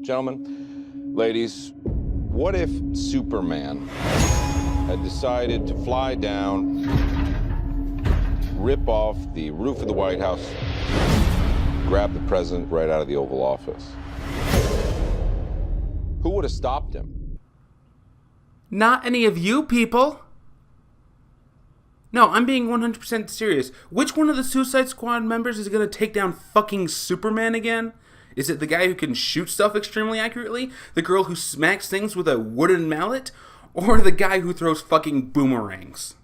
Gentlemen, ladies, what if Superman had decided to fly down, rip off the roof of the White House, grab the president right out of the Oval Office? Who would have stopped him? Not any of you people. No, I'm being 100% serious. Which one of the Suicide Squad members is going to take down fucking Superman again? Is it the guy who can shoot stuff extremely accurately? The girl who smacks things with a wooden mallet? Or the guy who throws fucking boomerangs?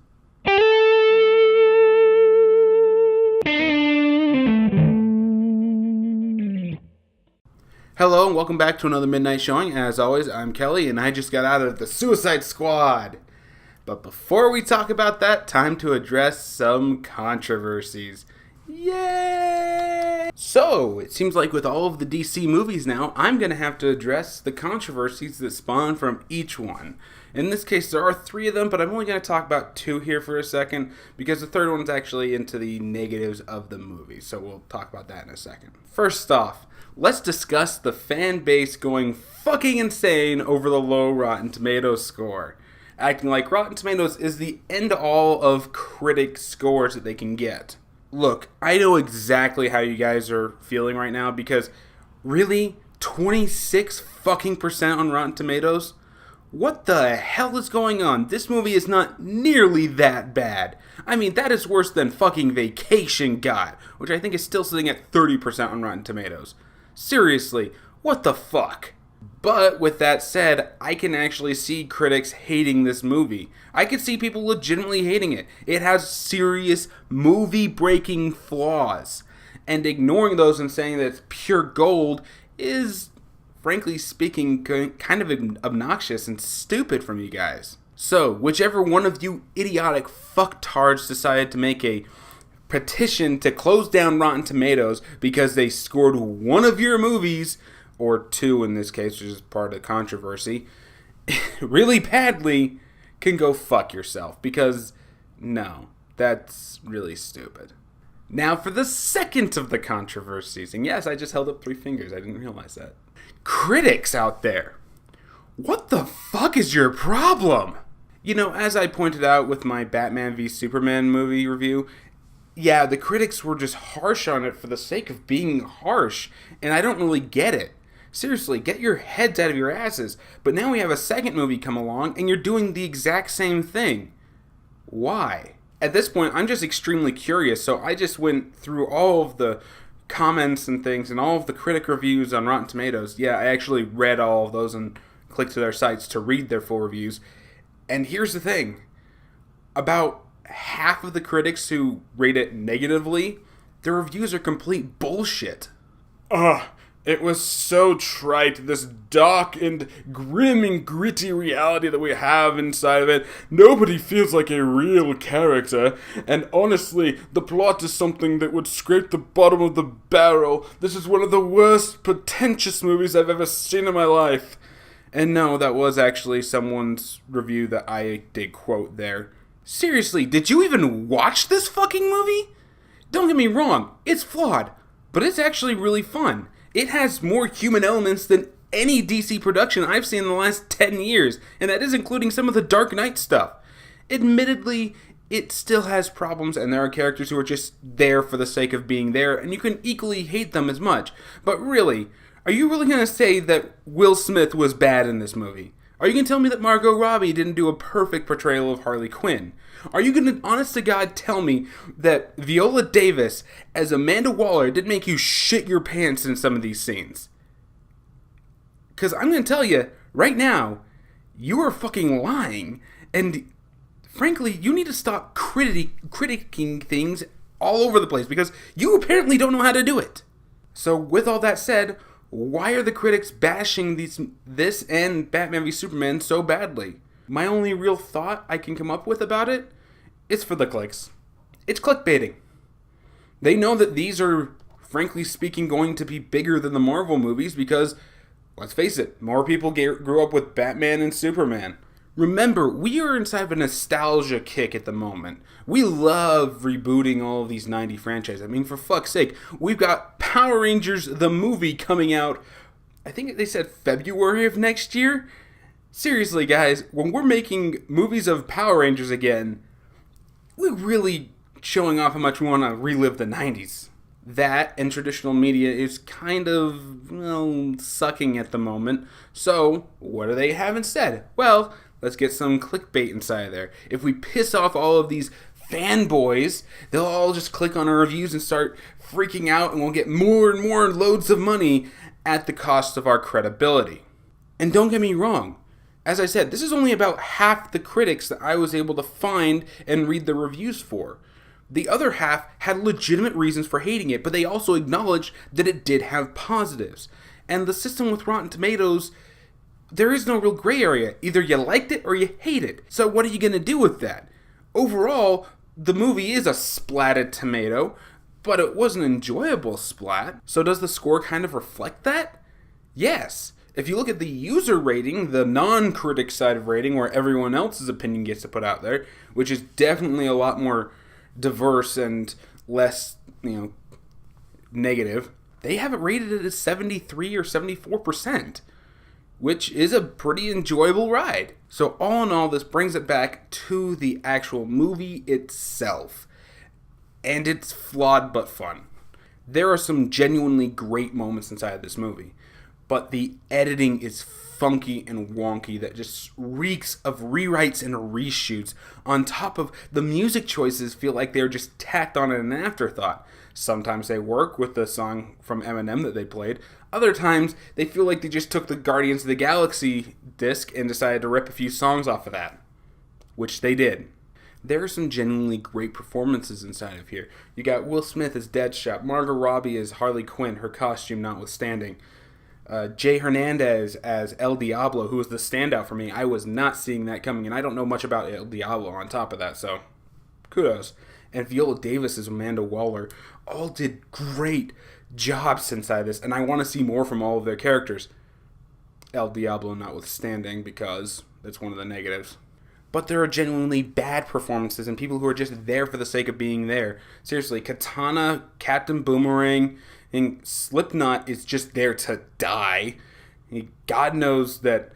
Hello and welcome back to another Midnight Showing. As always, I'm Kelly and I just got out of the Suicide Squad. But before we talk about that, time to address some controversies. Yay! So, it seems like with all of the DC movies now, I'm going to have to address the controversies that spawn from each one. In this case, there are 3 of them, but I'm only going to talk about 2 here for a second, because the third one's actually into the negatives of the movie, so we'll talk about that in a second. First off, let's discuss the fan base going fucking insane over the low Rotten Tomatoes score. Acting like Rotten Tomatoes is the end-all of critic scores that they can get. Look, I know exactly how you guys are feeling right now because, really, 26 fucking % on Rotten Tomatoes? What the hell is going on? This movie is not nearly that bad. I mean, that is worse than fucking Vacation got, which I think is still sitting at 30% on Rotten Tomatoes. Seriously, what the fuck? But with that said, I can actually see critics hating this movie. I could see people legitimately hating it. It has serious movie-breaking flaws. And ignoring those and saying that it's pure gold is, frankly speaking, kind of obnoxious and stupid from you guys. So, whichever one of you idiotic fucktards decided to make a petition to close down Rotten Tomatoes because they scored one of your movies, or 2 in this case, which is part of the controversy, really badly, can go fuck yourself. Because, no, that's really stupid. Now for the second of the controversies. And yes, I just held up 3 fingers. I didn't realize that. Critics out there. What the fuck is your problem? You know, as I pointed out with my Batman v Superman movie review, yeah, the critics were just harsh on it for the sake of being harsh. And I don't really get it. Seriously, get your heads out of your asses. But now we have a second movie come along, and you're doing the exact same thing. Why? At this point, I'm just extremely curious, so I just went through all of the comments and things, and all of the critic reviews on Rotten Tomatoes. Yeah, I actually read all of those and clicked to their sites to read their full reviews. And here's the thing. About half of the critics who rate it negatively, their reviews are complete bullshit. It was so trite, this dark and grim and gritty reality that we have inside of it. Nobody feels like a real character, and honestly, the plot is something that would scrape the bottom of the barrel. This is one of the worst pretentious movies I've ever seen in my life. And no, that was actually someone's review that I did quote there. Seriously, did you even watch this fucking movie? Don't get me wrong, it's flawed, but it's actually really fun. It has more human elements than any DC production I've seen in the last 10 years, and that is including some of the Dark Knight stuff. Admittedly, it still has problems, and there are characters who are just there for the sake of being there, and you can equally hate them as much. But really, are you really going to say that Will Smith was bad in this movie? Are you going to tell me that Margot Robbie didn't do a perfect portrayal of Harley Quinn? Are you going to, honest to God, tell me that Viola Davis as Amanda Waller didn't make you shit your pants in some of these scenes? Because I'm going to tell you, right now, you are fucking lying. And frankly, you need to stop critiquing things all over the place because you apparently don't know how to do it. So with all that said, why are the critics bashing this and Batman v Superman so badly? My only real thought I can come up with about it is for the clicks. It's clickbaiting. They know that these are, frankly speaking, going to be bigger than the Marvel movies because, let's face it, more people grew up with Batman and Superman. Remember, we are inside of a nostalgia kick at the moment. We love rebooting all of these 90s franchises. I mean, for fuck's sake, we've got Power Rangers the movie coming out I think they said February of next year. Seriously, guys, when we're making movies of Power Rangers again, we're really showing off how much we want to relive the 90s. That and traditional media is kind of, well, sucking at the moment. So, what do they have instead? Well, let's get some clickbait inside there. If we piss off all of these fanboys, they'll all just click on our reviews and start freaking out, and we'll get more and more loads of money at the cost of our credibility. And don't get me wrong. As I said, this is only about half the critics that I was able to find and read the reviews for. The other half had legitimate reasons for hating it, but they also acknowledged that it did have positives. And the system with Rotten Tomatoes, there is no real gray area. Either you liked it or you hate it. So what are you going to do with that? Overall, the movie is a splatted tomato, but it was an enjoyable splat. So does the score kind of reflect that? Yes. If you look at the user rating, the non-critic side of rating, where everyone else's opinion gets to put out there, which is definitely a lot more diverse and less, negative, they have it rated at a 73 or 74%, which is a pretty enjoyable ride. So all in all, this brings it back to the actual movie itself. And it's flawed but fun. There are some genuinely great moments inside this movie, but the editing is funky and wonky that just reeks of rewrites and reshoots. On top of the music choices feel like they're just tacked on an afterthought. Sometimes they work with the song from Eminem that they played. Other times they feel like they just took the Guardians of the Galaxy disc and decided to rip a few songs off of that, which they did. There are some genuinely great performances inside of here. You got Will Smith as Deadshot, Margot Robbie as Harley Quinn, her costume notwithstanding. Jay Hernandez as El Diablo, who was the standout for me. I was not seeing that coming, and I don't know much about El Diablo on top of that, so kudos. And Viola Davis as Amanda Waller all did great jobs inside this, and I want to see more from all of their characters. El Diablo notwithstanding, because that's one of the negatives. But there are genuinely bad performances and people who are just there for the sake of being there. Seriously, Katana, Captain Boomerang, and Slipknot is just there to die. God knows that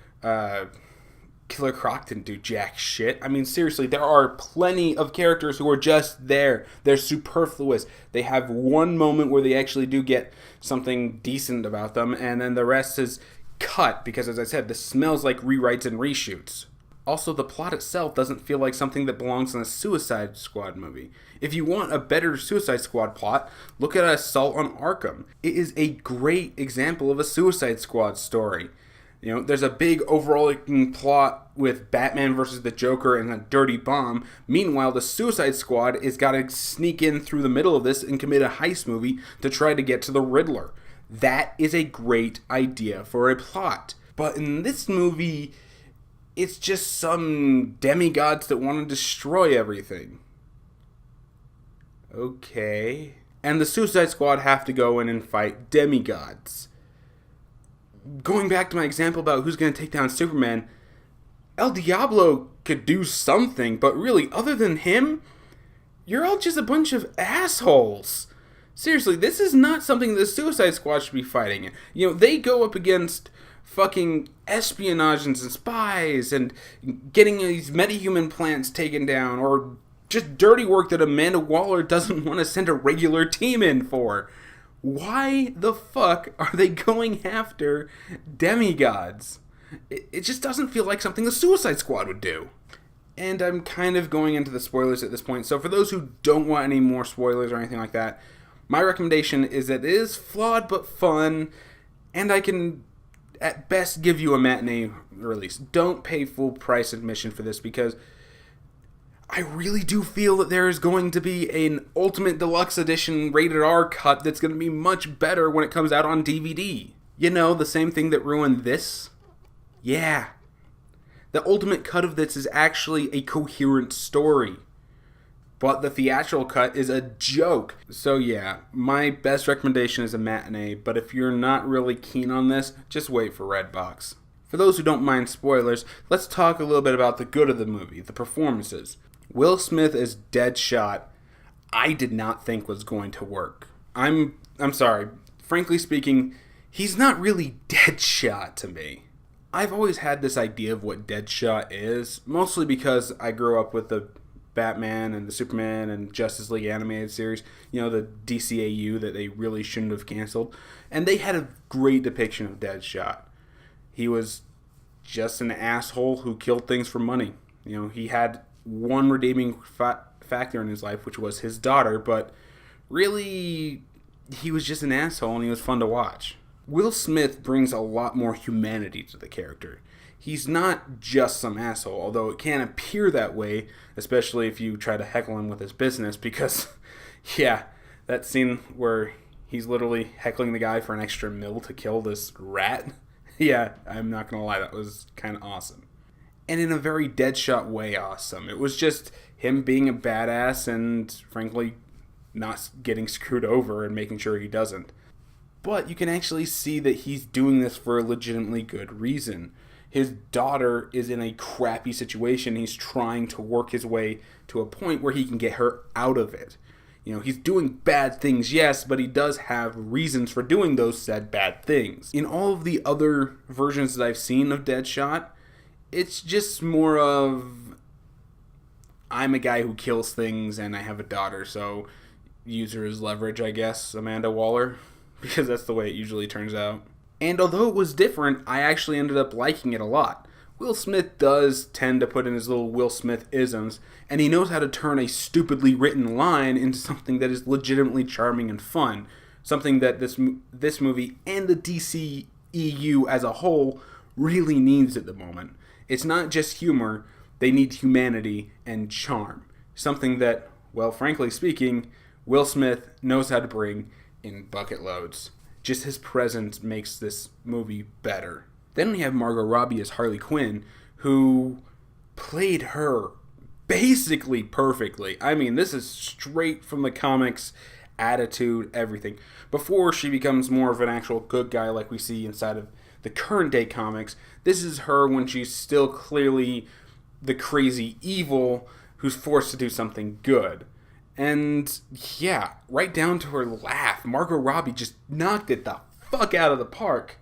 Killer Croc didn't do jack shit. I mean, seriously, there are plenty of characters who are just there. They're superfluous. They have one moment where they actually do get something decent about them, and then the rest is cut because, as I said, this smells like rewrites and reshoots. Also, the plot itself doesn't feel like something that belongs in a Suicide Squad movie. If you want a better Suicide Squad plot, look at Assault on Arkham. It is a great example of a Suicide Squad story. There's a big overarching plot with Batman versus the Joker and a dirty bomb. Meanwhile, the Suicide Squad is got to sneak in through the middle of this and commit a heist movie to try to get to the Riddler. That is a great idea for a plot. But in this movie, it's just some demigods that want to destroy everything. Okay. And the Suicide Squad have to go in and fight demigods. Going back to my example about who's going to take down Superman, El Diablo could do something, but really, other than him, you're all just a bunch of assholes. Seriously, this is not something the Suicide Squad should be fighting. They go up against fucking espionage and spies and getting these metahuman plants taken down, or just dirty work that Amanda Waller doesn't want to send a regular team in for. Why the fuck are they going after demigods? It just doesn't feel like something the Suicide Squad would do. And I'm kind of going into the spoilers at this point, so for those who don't want any more spoilers or anything like that, my recommendation is that it is flawed but fun, and I can at best give you a matinee release. Don't pay full price admission for this, because I really do feel that there is going to be an Ultimate Deluxe Edition rated R cut that's going to be much better when it comes out on DVD. The same thing that ruined this? Yeah. The ultimate cut of this is actually a coherent story. But the theatrical cut is a joke. So yeah, my best recommendation is a matinee, but if you're not really keen on this, just wait for Redbox. For those who don't mind spoilers, let's talk a little bit about the good of the movie, the performances. Will Smith as Deadshot, I did not think was going to work. I'm sorry. Frankly speaking, he's not really Deadshot to me. I've always had this idea of what Deadshot is, mostly because I grew up with the Batman and the Superman and Justice League animated series, the DCAU that they really shouldn't have canceled. And they had a great depiction of Deadshot. He was just an asshole who killed things for money. He had one redeeming factor in his life, which was his daughter, but really, he was just an asshole and he was fun to watch. Will Smith brings a lot more humanity to the character. He's not just some asshole, although it can appear that way, especially if you try to heckle him with his business, because, yeah, that scene where he's literally heckling the guy for an extra $1 to kill this rat, yeah, I'm not gonna lie, that was kind of awesome. And in a very Deadshot way awesome. It was just him being a badass and, frankly, not getting screwed over and making sure he doesn't. But you can actually see that he's doing this for a legitimately good reason. His daughter is in a crappy situation. He's trying to work his way to a point where he can get her out of it. He's doing bad things, yes, but he does have reasons for doing those said bad things. In all of the other versions that I've seen of Deadshot, it's just more of, I'm a guy who kills things and I have a daughter, so use her as leverage, I guess, Amanda Waller, because that's the way it usually turns out. And although it was different, I actually ended up liking it a lot. Will Smith does tend to put in his little Will Smith-isms, and he knows how to turn a stupidly written line into something that is legitimately charming and fun. Something that this movie and the DCEU as a whole really needs at the moment. It's not just humor, they need humanity and charm. Something that, well, frankly speaking, Will Smith knows how to bring in bucket loads. Just his presence makes this movie better. Then we have Margot Robbie as Harley Quinn, who played her basically perfectly. I mean, this is straight from the comics, attitude, everything. Before she becomes more of an actual good guy like we see inside of the current day comics, this is her when she's still clearly the crazy evil who's forced to do something good. And yeah, right down to her laugh, Margot Robbie just knocked it the fuck out of the park.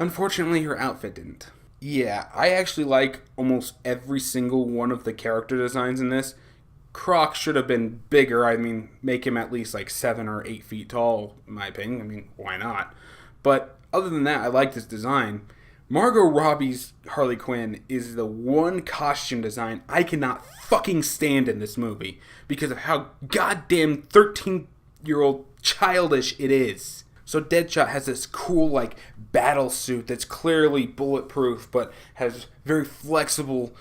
Unfortunately, her outfit didn't. Yeah, I actually like almost every single one of the character designs in this. Croc should have been bigger. I mean, make him at least like 7 or 8 feet tall, in my opinion. I mean, why not? But other than that, I like this design. Margot Robbie's Harley Quinn is the one costume design I cannot fucking stand in this movie because of how goddamn 13-year-old childish it is. So Deadshot has this cool, like, battle suit that's clearly bulletproof, but has very flexible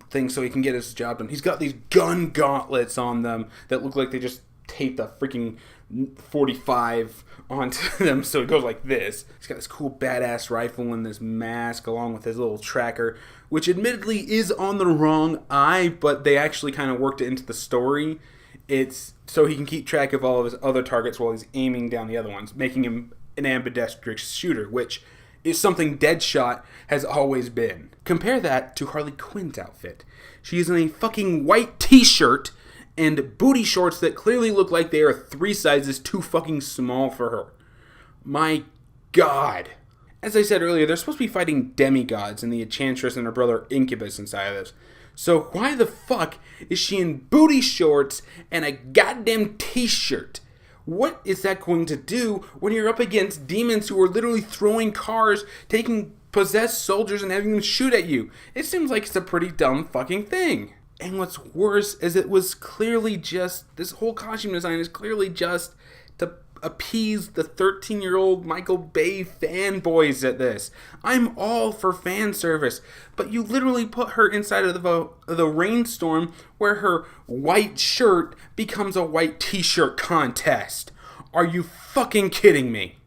things so he can get his job done. He's got these gun gauntlets on them that look like they just taped a freaking 45 onto them, so it goes like this. He's got this cool badass rifle and this mask along with his little tracker, which admittedly is on the wrong eye, but they actually kind of worked it into the story. It's so he can keep track of all of his other targets while he's aiming down the other ones, making him an ambidextrous shooter, which is something Deadshot has always been. Compare that to Harley Quinn's outfit. She is in a fucking white t-shirt and booty shorts that clearly look like they are 3 sizes too fucking small for her. My God. As I said earlier, they're supposed to be fighting demigods and the Enchantress and her brother Incubus inside of this. So why the fuck is she in booty shorts and a goddamn t-shirt? What is that going to do when you're up against demons who are literally throwing cars, taking possessed soldiers and having them shoot at you? It seems like it's a pretty dumb fucking thing. And what's worse is it was clearly just, this whole costume design is clearly just to appease the 13-year-old Michael Bay fanboys at this. I'm all for fan service, but you literally put her inside of the rainstorm where her white shirt becomes a white t-shirt contest. Are you fucking kidding me?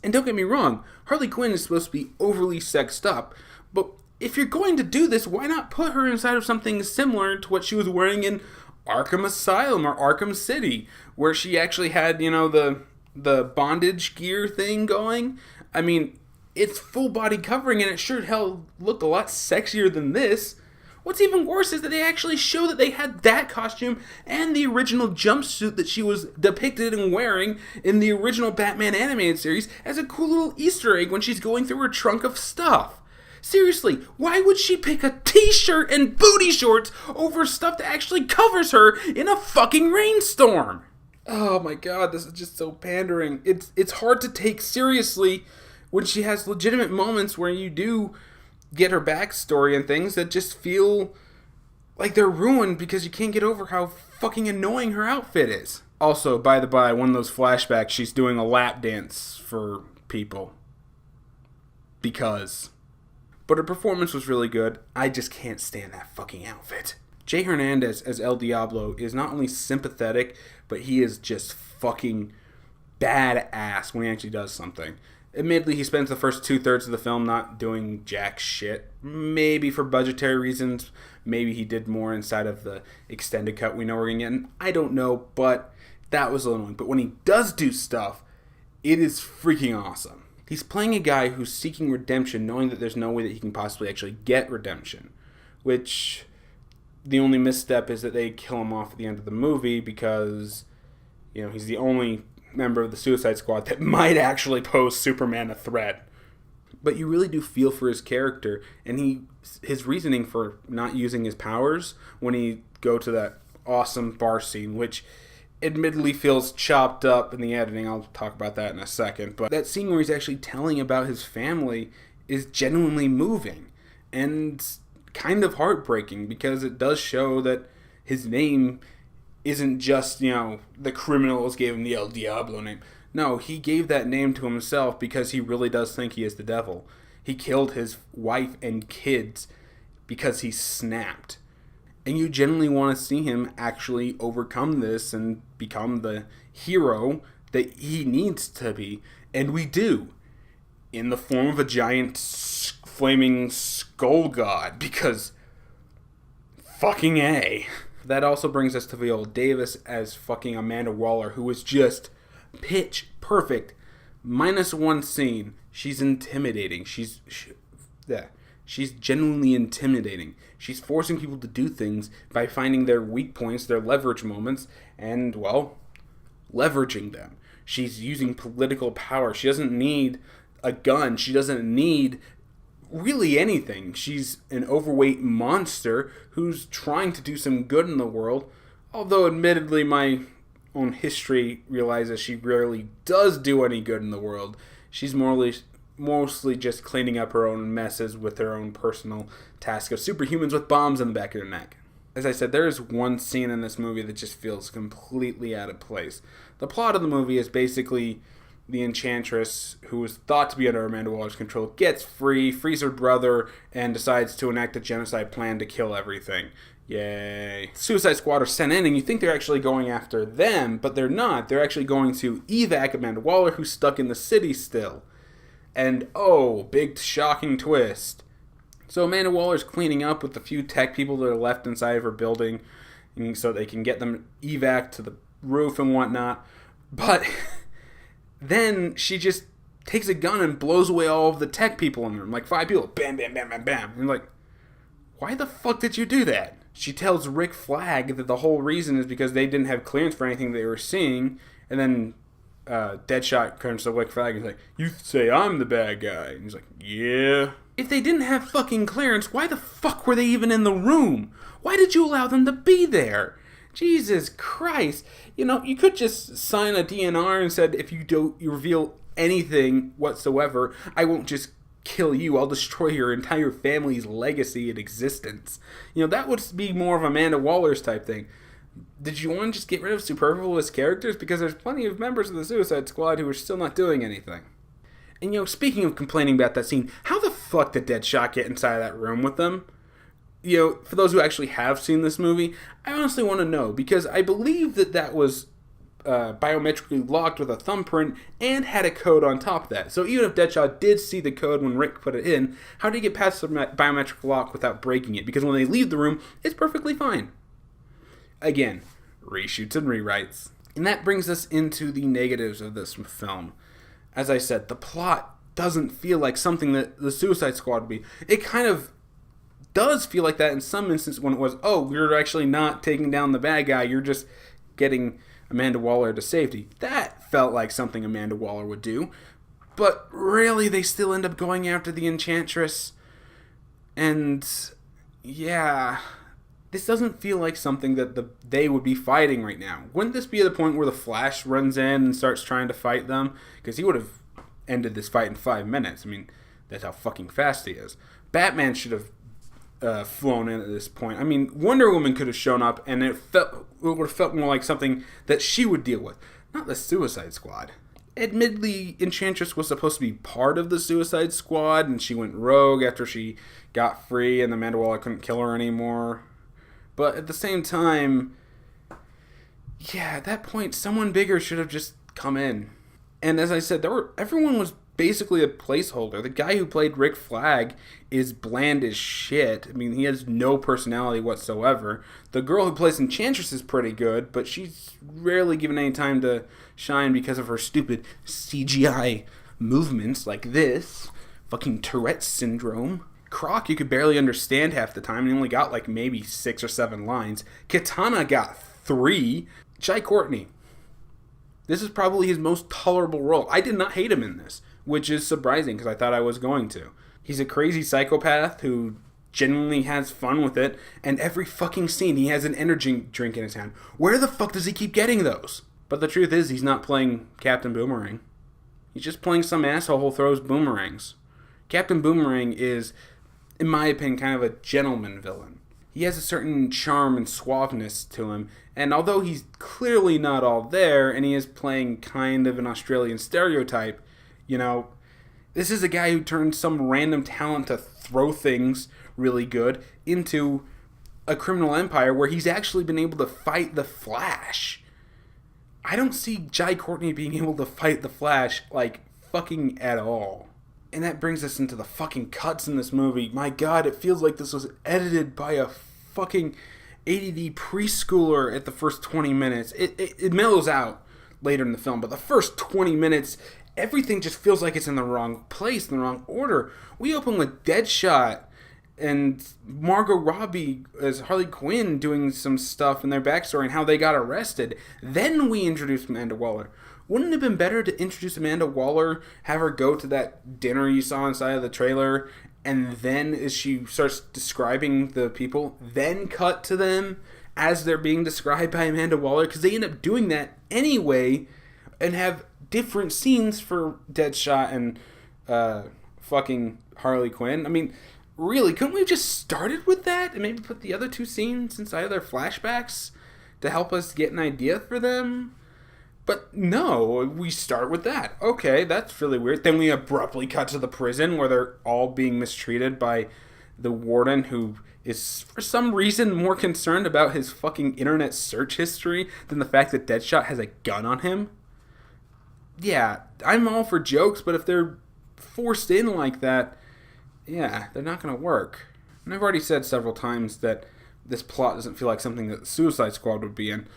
And don't get me wrong, Harley Quinn is supposed to be overly sexed up, but if you're going to do this, why not put her inside of something similar to what she was wearing in Arkham Asylum or Arkham City, where she actually had, you know, the bondage gear thing going? I mean, it's full body covering and it sure hell looked a lot sexier than this. What's even worse is that they actually show that they had that costume and the original jumpsuit that she was depicted in wearing in the original Batman animated series as a cool little Easter egg when she's going through her trunk of stuff. Seriously, why would she pick a t-shirt and booty shorts over stuff that actually covers her in a fucking rainstorm? Oh my god, this is just so pandering. It's hard to take seriously when she has legitimate moments where you do get her backstory and things that just feel like they're ruined because you can't get over how fucking annoying her outfit is. Also, by the by, one of those flashbacks, she's doing a lap dance for people. Because. But her performance was really good. I just can't stand that fucking outfit. Jay Hernandez as El Diablo is not only sympathetic, but he is just fucking badass when he actually does something. Admittedly, he spends the first 2/3 of the film not doing jack shit. Maybe for budgetary reasons. Maybe he did more inside of the extended cut we know we're going to get. And I don't know, but that was a little annoying. But when he does do stuff, it is freaking awesome. He's playing a guy who's seeking redemption, knowing that there's no way that he can possibly actually get redemption. Which, the only misstep is that they kill him off at the end of the movie because, you know, he's the only member of the Suicide Squad that might actually pose Superman a threat. But you really do feel for his character, and his reasoning for not using his powers when he go to that awesome bar scene, which admittedly feels chopped up in the editing. I'll talk about that in a second. But that scene where he's actually telling about his family is genuinely moving and kind of heartbreaking because it does show that his name isn't just, you know, the criminals gave him the El Diablo name. No, he gave that name to himself because he really does think he is the devil. He killed his wife and kids because he snapped. And you genuinely want to see him actually overcome this and become the hero that he needs to be. And we do. In the form of a giant flaming skull god. Because fucking A. That also brings us to Viola Davis as fucking Amanda Waller, who was just pitch perfect. Minus one scene. She's intimidating. She's genuinely intimidating. She's forcing people to do things by finding their weak points, their leverage moments, and, well, leveraging them. She's using political power. She doesn't need a gun. She doesn't need really anything. She's an overweight monster who's trying to do some good in the world, although admittedly my own history realizes she rarely does do any good in the world. She's mostly just cleaning up her own messes with her own personal task of superhumans with bombs in the back of their neck. As I said, there is one scene in this movie that just feels completely out of place. The plot of the movie is basically the Enchantress, who was thought to be under Amanda Waller's control, gets free, frees her brother, and decides to enact a genocide plan to kill everything. Yay. Suicide Squad are sent in, and you think they're actually going after them, but they're not. They're actually going to evac Amanda Waller, who's stuck in the city still. And, oh, big shocking twist. So Amanda Waller's cleaning up with the few tech people that are left inside of her building so they can get them evac to the roof and whatnot. But then she just takes a gun and blows away all of the tech people in the room. Like 5 people. Bam, bam, bam, bam, bam. And you're like, why the fuck did you do that? She tells Rick Flag that the whole reason is because they didn't have clearance for anything they were seeing. And then Deadshot comes to Rick Flag and he's like, you say I'm the bad guy. And he's like, yeah. If they didn't have fucking clearance, why the fuck were they even in the room? Why did you allow them to be there? Jesus Christ. You know, you could just sign a DNR and said, if you reveal anything whatsoever, I won't just kill you. I'll destroy your entire family's legacy and existence. You know, that would be more of Amanda Waller's type thing. Did you want to just get rid of superfluous characters? Because there's plenty of members of the Suicide Squad who are still not doing anything. And, you know, speaking of complaining about that scene, how the fuck did Deadshot get inside of that room with them? You know, for those who actually have seen this movie, I honestly want to know, because I believe that was biometrically locked with a thumbprint and had a code on top of that. So even if Deadshot did see the code when Rick put it in, how did he get past the biometric lock without breaking it? Because when they leave the room, it's perfectly fine. Again, reshoots and rewrites. And that brings us into the negatives of this film. As I said, the plot doesn't feel like something that the Suicide Squad would be. It kind of does feel like that in some instances when it was, oh, you're actually not taking down the bad guy, you're just getting Amanda Waller to safety. That felt like something Amanda Waller would do. But really, they still end up going after the Enchantress. And, yeah, this doesn't feel like something that they would be fighting right now. Wouldn't this be the point where the Flash runs in and starts trying to fight them? Because he would have ended this fight in 5 minutes. I mean, that's how fucking fast he is. Batman should have flown in at this point. I mean, Wonder Woman could have shown up, and it would have felt more like something that she would deal with, not the Suicide Squad. Admittedly, Enchantress was supposed to be part of the Suicide Squad, and she went rogue after she got free, and Amanda Waller couldn't kill her anymore. But at the same time, yeah, at that point, someone bigger should have just come in. And as I said, everyone was basically a placeholder. The guy who played Rick Flag is bland as shit. I mean, he has no personality whatsoever. The girl who plays Enchantress is pretty good, but she's rarely given any time to shine because of her stupid CGI movements like this. Fucking Tourette syndrome. Croc, you could barely understand half the time, and he only got like maybe 6 or 7 lines. Katana got 3. Jai Courtney. This is probably his most tolerable role. I did not hate him in this, which is surprising because I thought I was going to. He's a crazy psychopath who genuinely has fun with it, and every fucking scene he has an energy drink in his hand. Where the fuck does he keep getting those? But the truth is, he's not playing Captain Boomerang. He's just playing some asshole who throws boomerangs. Captain Boomerang is, in my opinion, kind of a gentleman villain. He has a certain charm and suaveness to him, and although he's clearly not all there, and he is playing kind of an Australian stereotype, you know, this is a guy who turned some random talent to throw things really good into a criminal empire where he's actually been able to fight the Flash. I don't see Jai Courtney being able to fight the Flash, like, fucking at all. And that brings us into the fucking cuts in this movie. My god, it feels like this was edited by a fucking ADD preschooler at the first 20 minutes. It mellows out later in the film, but the first 20 minutes, everything just feels like it's in the wrong place, in the wrong order. We open with Deadshot and Margot Robbie as Harley Quinn doing some stuff in their backstory and how they got arrested. Then we introduce Amanda Waller. Wouldn't it have been better to introduce Amanda Waller, have her go to that dinner you saw inside of the trailer, and then as she starts describing the people, then cut to them as they're being described by Amanda Waller? Because they end up doing that anyway and have different scenes for Deadshot and fucking Harley Quinn. I mean, really, couldn't we have just started with that and maybe put the other 2 scenes inside of their flashbacks to help us get an idea for them? But no, we start with that. Okay, that's really weird. Then we abruptly cut to the prison where they're all being mistreated by the warden, who is for some reason more concerned about his fucking internet search history than the fact that Deadshot has a gun on him. Yeah, I'm all for jokes, but if they're forced in like that, yeah, they're not going to work. And I've already said several times that this plot doesn't feel like something that the Suicide Squad would be in.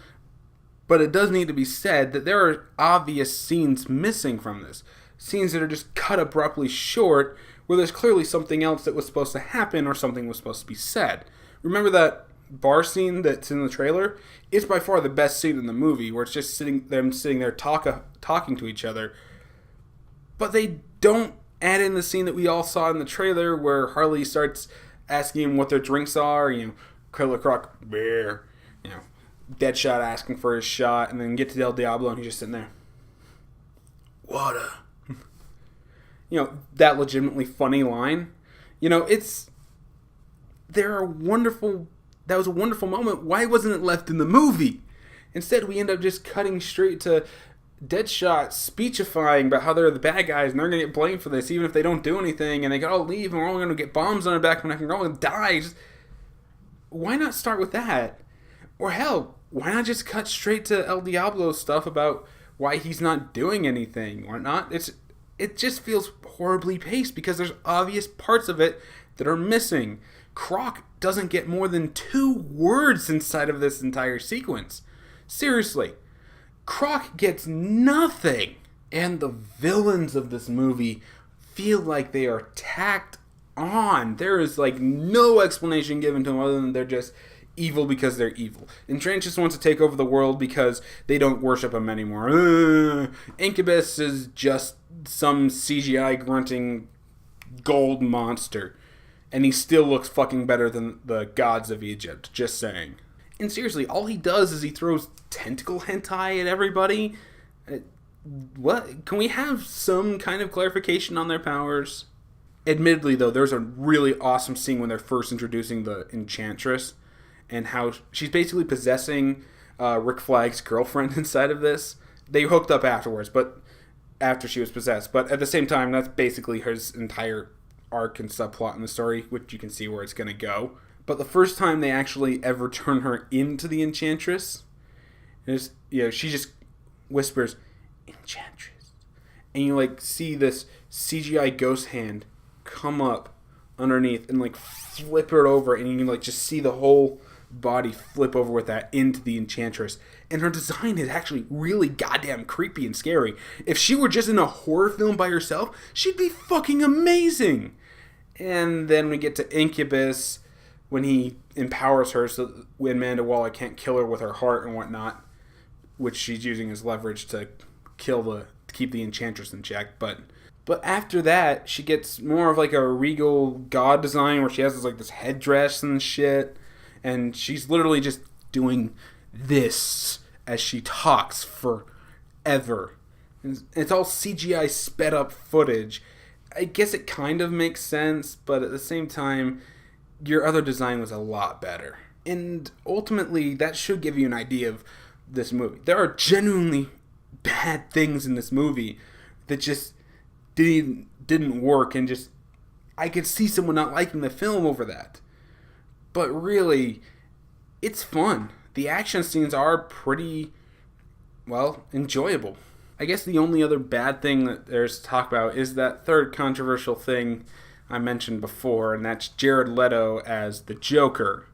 But it does need to be said that there are obvious scenes missing from this. Scenes that are just cut abruptly short, where there's clearly something else that was supposed to happen or something was supposed to be said. Remember that bar scene that's in the trailer? It's by far the best scene in the movie, where it's just sitting there talking to each other. But they don't add in the scene that we all saw in the trailer, where Harley starts asking him what their drinks are. You know, Killer Croc, beer. You know, Deadshot asking for his shot, and then get to Diablo, and he's just sitting there. Water. You know, that legitimately funny line. You know, that was a wonderful moment. Why wasn't it left in the movie? Instead, we end up just cutting straight to Deadshot speechifying about how they're the bad guys, and they're going to get blamed for this, even if they don't do anything, and they gotta leave, and we're all going to get bombs on our back, and we're all going to die. Why not start with that? Or hell, why not just cut straight to El Diablo stuff about why he's not doing anything or not? It just feels horribly paced because there's obvious parts of it that are missing. Croc doesn't get more than 2 words inside of this entire sequence. Seriously, Croc gets nothing. And the villains of this movie feel like they are tacked on. There is like no explanation given to them other than they're just evil because they're evil. Enchantress wants to take over the world because they don't worship him anymore. Incubus is just some CGI grunting gold monster. And he still looks fucking better than the gods of Egypt. Just saying. And seriously, all he does is he throws tentacle hentai at everybody. What? Can we have some kind of clarification on their powers? Admittedly, though, there's a really awesome scene when they're first introducing the Enchantress and how she's basically possessing Rick Flag's girlfriend inside of this. They hooked up afterwards, but after she was possessed. But at the same time, that's basically his entire arc and subplot in the story, which you can see where it's going to go. But the first time they actually ever turn her into the Enchantress, is, she just whispers, Enchantress. And you like see this CGI ghost hand come up underneath and like flip her over, and you can like just see the whole body flip over with that into the Enchantress. And her design is actually really goddamn creepy and scary. If she were just in a horror film by herself, she'd be fucking amazing. And then we get to Incubus when he empowers her so that Amanda Waller can't kill her with her heart and whatnot, which she's using as leverage to keep the Enchantress in check. But after that, she gets more of like a regal god design where she has this headdress and shit, and she's literally just doing this as she talks forever. It's all CGI sped up footage. I guess it kind of makes sense, but at the same time, your other design was a lot better. And ultimately, that should give you an idea of this movie. There are genuinely bad things in this movie that just didn't work, and just I could see someone not liking the film over that. But really, it's fun. The action scenes are pretty, enjoyable. I guess the only other bad thing that there's to talk about is that third controversial thing I mentioned before, and that's Jared Leto as the Joker.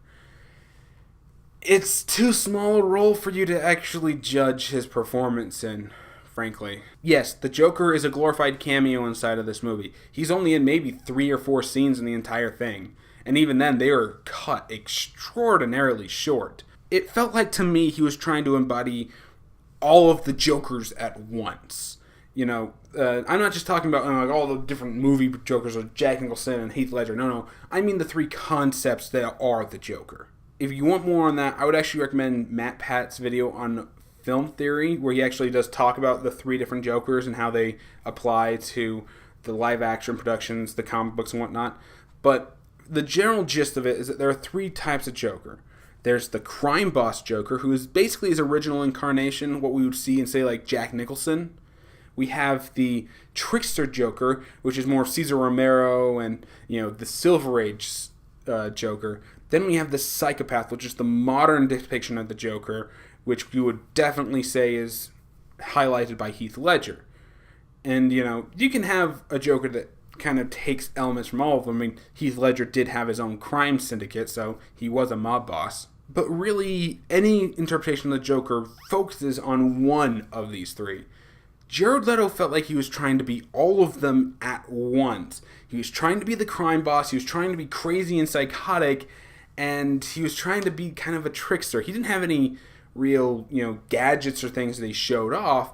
It's too small a role for you to actually judge his performance in, frankly. Yes, the Joker is a glorified cameo inside of this movie. He's only in maybe 3 or 4 scenes in the entire thing. And even then, they were cut extraordinarily short. It felt like, to me, he was trying to embody all of the Jokers at once. I'm not just talking about all the different movie Jokers of Jack Nicholson and Heath Ledger. No. I mean the 3 concepts that are the Joker. If you want more on that, I would actually recommend Matt Pat's video on film theory, where he actually does talk about the 3 different Jokers and how they apply to the live action productions, the comic books and whatnot. But the general gist of it is that there are 3 types of Joker. There's the crime boss Joker, who is basically his original incarnation, what we would see in, say, like Jack Nicholson. We have the trickster Joker, which is more Cesar Romero and, the Silver Age Joker. Then we have the psychopath, which is the modern depiction of the Joker, which you would definitely say is highlighted by Heath Ledger. And, you can have a Joker that kind of takes elements from all of them. I mean, Heath Ledger did have his own crime syndicate, so he was a mob boss. But really, any interpretation of the Joker focuses on one of these 3. Jared Leto felt like he was trying to be all of them at once. He was trying to be the crime boss, he was trying to be crazy and psychotic, and he was trying to be kind of a trickster. He didn't have any real, gadgets or things that he showed off,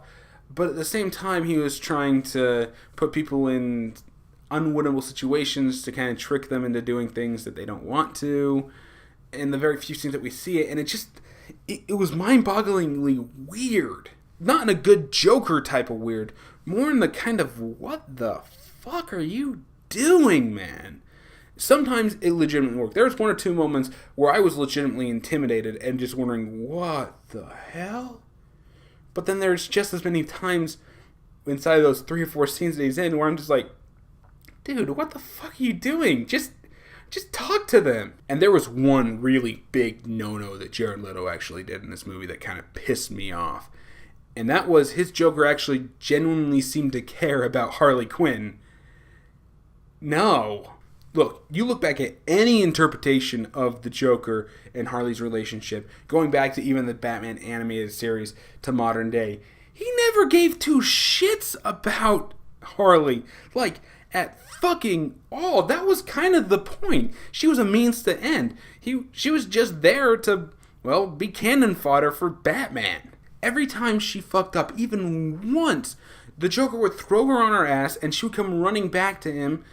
but at the same time, he was trying to put people in unwinnable situations to kind of trick them into doing things that they don't want to, in the very few scenes that we see it, and it was mind-bogglingly weird. Not in a good Joker type of weird, more in the kind of, what the fuck are you doing, man? Sometimes it legitimately worked. There was 1 or 2 moments where I was legitimately intimidated and just wondering, what the hell? But then there's just as many times inside of those 3 or 4 scenes that he's in where I'm just like, dude, what the fuck are you doing? Just talk to them. And there was one really big no-no that Jared Leto actually did in this movie that kind of pissed me off. And that was his Joker actually genuinely seemed to care about Harley Quinn. No. Look, you look back at any interpretation of the Joker and Harley's relationship, going back to even the Batman animated series to modern day, he never gave 2 shits about Harley. Like, at fucking all. That was kind of the point. She was a means to end. She was just there to, well, be cannon fodder for Batman. Every time she fucked up, even once, the Joker would throw her on her ass and she would come running back to him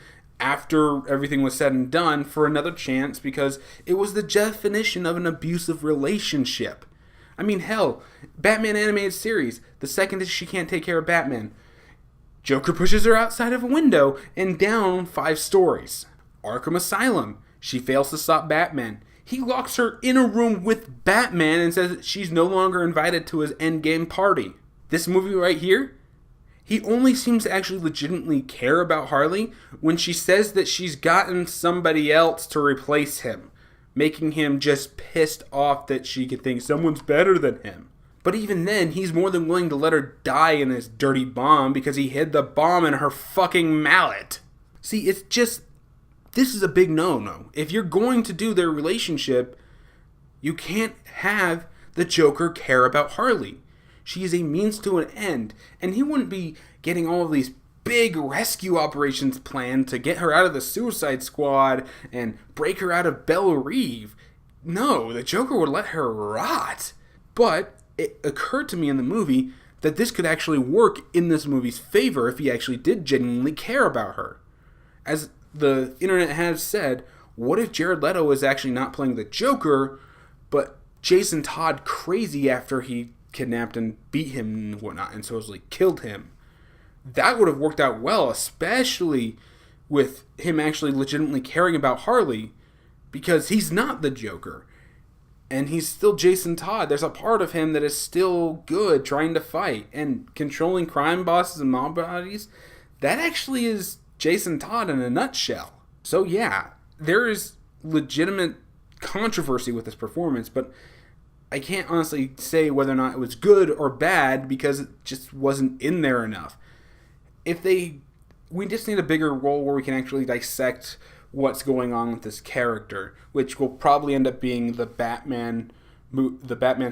after everything was said and done for another chance, because it was the definition of an abusive relationship. I mean, hell, Batman animated series, the second she can't take care of Batman, Joker pushes her outside of a window and down 5 stories. Arkham Asylum, she fails to stop Batman. He locks her in a room with Batman and says that she's no longer invited to his endgame party. This movie right here, he only seems to actually legitimately care about Harley when she says that she's gotten somebody else to replace him, making him just pissed off that she could think someone's better than him. But even then, he's more than willing to let her die in this dirty bomb because he hid the bomb in her fucking mallet. See, it's just, this is a big no-no. If you're going to do their relationship, you can't have the Joker care about Harley. She is a means to an end, and he wouldn't be getting all of these big rescue operations planned to get her out of the Suicide Squad and break her out of Belle Reve. No, the Joker would let her rot. But it occurred to me in the movie that this could actually work in this movie's favor if he actually did genuinely care about her. As the internet has said, what if Jared Leto is actually not playing the Joker, but Jason Todd crazy after he kidnapped and beat him and whatnot and supposedly killed him? That would have worked out well, especially with him actually legitimately caring about Harley, because he's not the Joker and he's still Jason Todd. There's a part of him that is still good, trying to fight and controlling crime bosses and mob bodies. That actually is Jason Todd in a nutshell. So yeah, there is legitimate controversy with this performance, but I can't honestly say whether or not it was good or bad because it just wasn't in there enough. We just need a bigger role where we can actually dissect what's going on with this character, which will probably end up being the Batman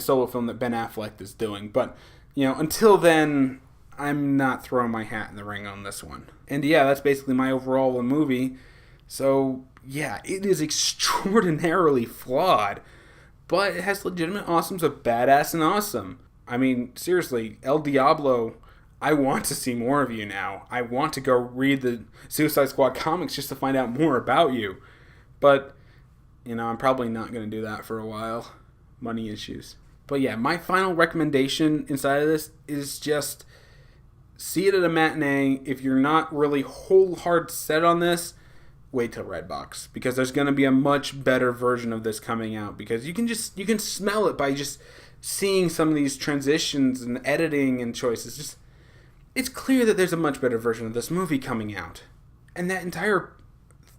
solo film that Ben Affleck is doing. But, until then, I'm not throwing my hat in the ring on this one. And yeah, that's basically my overall movie. So yeah, it is extraordinarily flawed, but it has legitimate awesomes of badass and awesome. I mean, seriously, El Diablo, I want to see more of you now. I want to go read the Suicide Squad comics just to find out more about you. But, I'm probably not going to do that for a while. Money issues. But yeah, my final recommendation inside of this is just see it at a matinee. If you're not really whole hard set on this, wait till Redbox, because there's going to be a much better version of this coming out, because you can smell it by just seeing some of these transitions and editing and choices. It's clear that there's a much better version of this movie coming out. And that entire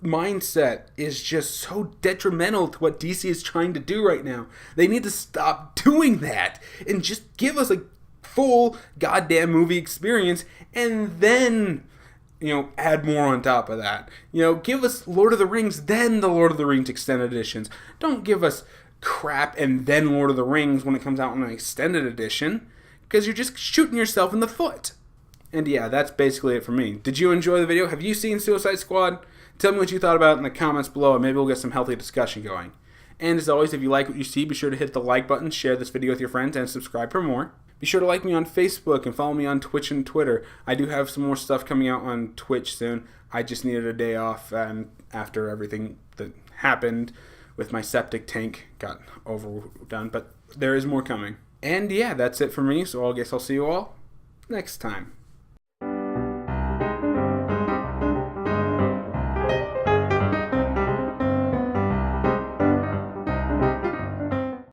mindset is just so detrimental to what DC is trying to do right now. They need to stop doing that and just give us a full goddamn movie experience, and then add more on top of that. Give us Lord of the Rings, then the Lord of the Rings extended editions. Don't give us crap and then Lord of the Rings when it comes out in an extended edition, because you're just shooting yourself in the foot. And yeah, that's basically it for me. Did you enjoy the video? Have you seen Suicide Squad? Tell me what you thought about it in the comments below, and maybe we'll get some healthy discussion going. And as always, if you like what you see, be sure to hit the like button, share this video with your friends, and subscribe for more. Be sure to like me on Facebook and follow me on Twitch and Twitter. I do have some more stuff coming out on Twitch soon. I just needed a day off after everything that happened with my septic tank got overdone, but there is more coming. And yeah, that's it for me, so I guess I'll see you all next time.